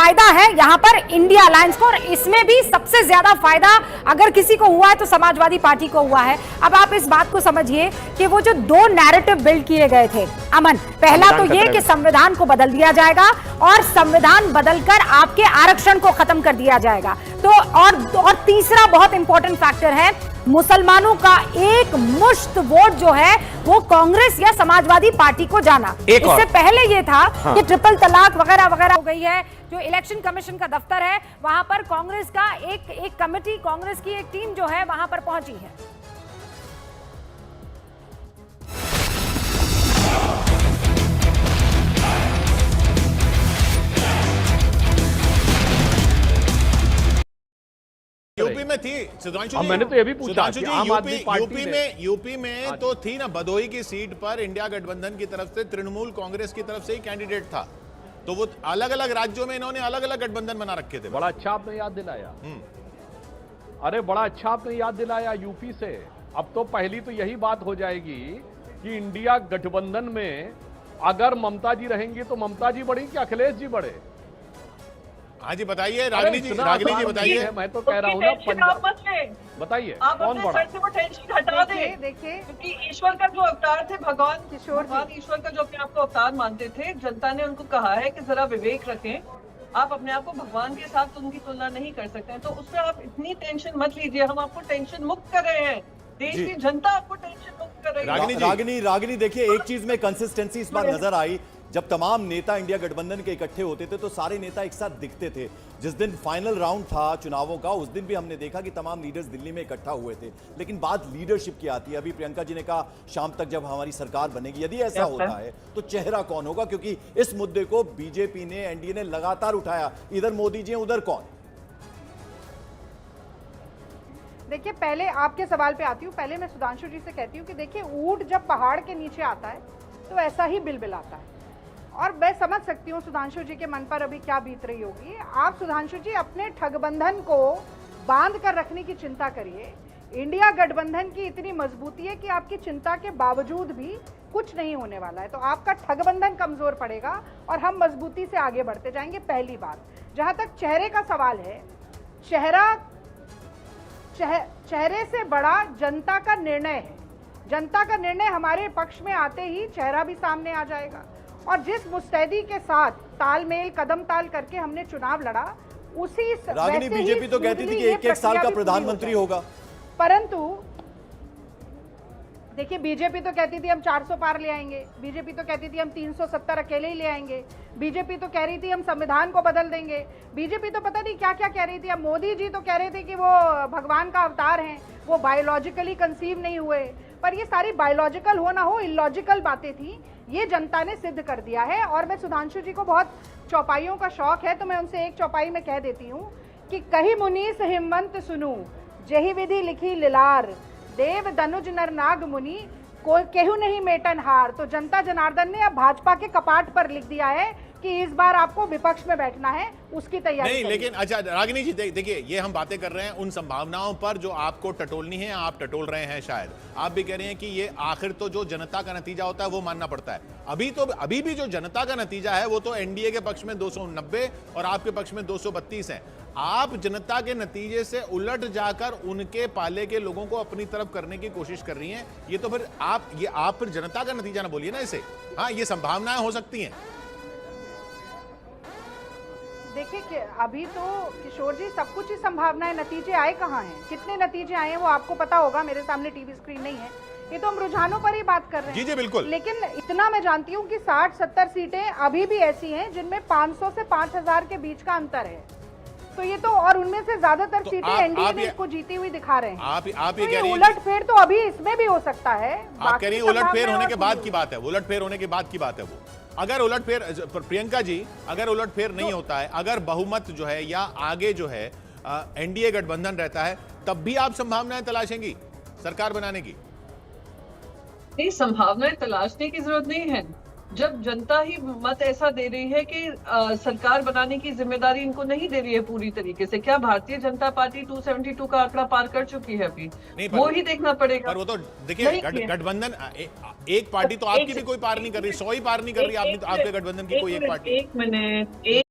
फायदा है यहाँ पर इंडिया अलायंस को, और इसमें भी सबसे ज्यादा फायदा अगर किसी को हुआ है तो समाजवादी पार्टी को हुआ है। अब आप इस बात को समझिए कि वो जो दो नैरेटिव बिल्ड किए गए थे अमन, पहला तो ये कि संविधान को बदल दिया जाएगा और संविधान बदलकर आपके आरक्षण को खत्म कर दिया जाएगा, तो और तीसरा बहुत इंपॉर्टेंट फैक्टर है मुसलमानों का एक मुश्त वोट जो है वो कांग्रेस या समाजवादी पार्टी को जाना। इससे पहले ये था कि ट्रिपल तलाक वगैरह वगैरह हो गई है। जो इलेक्शन कमीशन का दफ्तर है वहां पर कांग्रेस का एक कमेटी, कांग्रेस की एक टीम जो है वहां पर पहुंची है। यूपी में थी सुधांशु जी, मैंने तो ये भी पूछा सुधांशु जी, आम आदमी पार्टी यूपी में तो थी ना, भदोही की सीट पर इंडिया गठबंधन की तरफ से तृणमूल कांग्रेस की तरफ से ही कैंडिडेट था, तो वो अलग अलग राज्यों में इन्होंने अलग अलग गठबंधन बना रखे थे। बड़ा अच्छा आपने याद दिलाया, अरे बड़ा अच्छा आपने याद दिलाया यूपी से। अब तो पहली तो यही बात हो जाएगी कि इंडिया गठबंधन में अगर ममता जी रहेंगी तो ममता जी बढ़ी कि अखिलेश जी बढ़े? हाँ जी बताइए, रागिनी जी बताइए। मैं तो कह रहा हूँ ना, पंजाब बताइए कौन बढ़ा? वो टेंशन हटा दें, देखिए क्योंकि ईश्वर का जो अवतार थे भगवान ईश्वर का जो अपने आप को अवतार मानते थे, जनता ने उनको कहा है कि जरा विवेक रखें, आप अपने आप को भगवान के साथ उनकी तुलना नहीं कर सकते हैं, तो उस पर आप इतनी टेंशन मत लीजिए। हम आपको टेंशन मुक्त कर रहे हैं, देश की जनता आपको टेंशन मुक्त कर रही है। रागिनी देखिए, एक चीज में कंसिस्टेंसी इस बार नजर आई, जब तमाम नेता इंडिया गठबंधन के इकट्ठे होते थे तो सारे नेता एक साथ दिखते थे। जिस दिन फाइनल राउंड था चुनावों का उस दिन भी हमने देखा कि तमाम लीडर्स दिल्ली में इकट्ठा हुए थे, लेकिन बात लीडरशिप की आती है। अभी प्रियंका जी ने कहा शाम तक जब हमारी सरकार बनेगी, यदि ऐसा होता है तो चेहरा कौन होगा, क्योंकि इस मुद्दे को बीजेपी ने, एनडीए ने लगातार उठाया, इधर मोदी जी उधर कौन? देखिए, पहले आपके सवाल पे आती हूँ। पहले मैं सुधांशु जी से कहती हूँ कि देखिए, ऊंट जब पहाड़ के नीचे आता है तो ऐसा ही बिलबिलाता है, और मैं समझ सकती हूँ सुधांशु जी के मन पर अभी क्या बीत रही होगी। आप सुधांशु जी अपने ठगबंधन को बांध कर रखने की चिंता करिए। इंडिया गठबंधन की इतनी मजबूती है कि आपकी चिंता के बावजूद भी कुछ नहीं होने वाला है, तो आपका ठगबंधन कमजोर पड़ेगा और हम मजबूती से आगे बढ़ते जाएंगे। पहली बात, जहां तक चेहरे का सवाल है, चेहरे से बड़ा जनता का निर्णय है। जनता का निर्णय हमारे पक्ष में आते ही चेहरा भी सामने आ जाएगा, और जिस मुस्तैदी के साथ तालमेल कदम ताल करके हमने चुनाव लड़ा, उसी रागिनी बीजेपी तो कहती थी कि एक साल का प्रधानमंत्री होगा, परंतु देखिए, बीजेपी तो कहती थी हम 400 पार ले आएंगे, बीजेपी तो कहती थी हम 370 अकेले ही ले आएंगे, बीजेपी तो कह रही थी हम संविधान को बदल देंगे, बीजेपी तो पता नहीं क्या क्या कह रही थी। अब मोदी जी तो कह रहे थे कि वो भगवान का अवतार हैं, वो बायोलॉजिकली कंसीव नहीं हुए, पर ये सारी बायोलॉजिकल हो ना हो इलॉजिकल बातें थी, ये जनता ने सिद्ध कर दिया है। और मैं सुधांशु जी को बहुत चौपाइयों का शौक है, तो मैं उनसे एक चौपाई में कह देती हूँ कि कही मुनीस हिमंत सुनू, जही विधि लिखी लिलार, देव दनुज नर नाग मुनि, कोई केहू नहीं मेटन हार। तो जनता जनार्दन ने अब भाजपा के कपाट पर लिख दिया है कि इस बार आपको विपक्ष में बैठना है, उसकी तैयारी नहीं। लेकिन अच्छा रागिनी जी देखिए, ये हम बातें कर रहे हैं उन संभावनाओं पर जो आपको टटोलनी है, आप टटोल रहे हैं। शायद आप भी कह रहे हैं कि ये आखिर तो जो जनता का नतीजा होता है वो मानना पड़ता है। अभी भी जो जनता का नतीजा है वो तो एनडीए के पक्ष में 290 और आपके पक्ष में 232 है। आप जनता के नतीजे से उलट जाकर उनके पाले के लोगों को अपनी तरफ करने की कोशिश कर रही हैं। ये तो फिर आप फिर जनता का नतीजा ना बोलिए ना इसे। हाँ, ये संभावनाएं हो सकती हैं। देखिए कि अभी तो किशोर जी सब कुछ ही संभावनाएं, नतीजे आए कहाँ हैं, कितने नतीजे आए हैं वो आपको पता होगा, मेरे सामने टीवी स्क्रीन नहीं है, ये तो हम रुझानों पर ही बात कर रहे हैं। जी बिल्कुल। लेकिन इतना मैं जानती हूँ कि 60-70 सीटें अभी भी ऐसी हैं जिनमें 500 से 5000 के बीच का अंतर है, तो ये तो, और उनमें से ज्यादातर सीटें एनडीए ने इसको जीती हुई दिखा रहे हैं। आप ये कह रही हैं उलटफेर तो अभी इसमें भी हो सकता है। आप कह रही हैं उलटफेर होने के बाद की बात है, उलटफेर होने के बाद की बात है वो। अगर उलटफेर, प्रियंका जी, अगर उलटफेर नहीं होता है, अगर बहुमत जो है या आगे जो है एनडीए गठबंधन रहता है, तब भी आप संभावनाएं तलाशेंगी सरकार बनाने की? नहीं, संभावनाएं तलाशने की जरूरत नहीं है। जब जनता ही मत ऐसा दे रही है कि सरकार बनाने की जिम्मेदारी इनको नहीं दे रही है पूरी तरीके से, क्या भारतीय जनता पार्टी 272 का आंकड़ा पार कर चुकी है अभी? वो ही देखना पड़ेगा। पर वो तो देखिए, गठबंधन एक पार्टी तो आपकी भी कोई पार नहीं कर रही, 100 ही पार नहीं कर रही आपके गठबंधन की कोई एक पार्टी। एक मिनट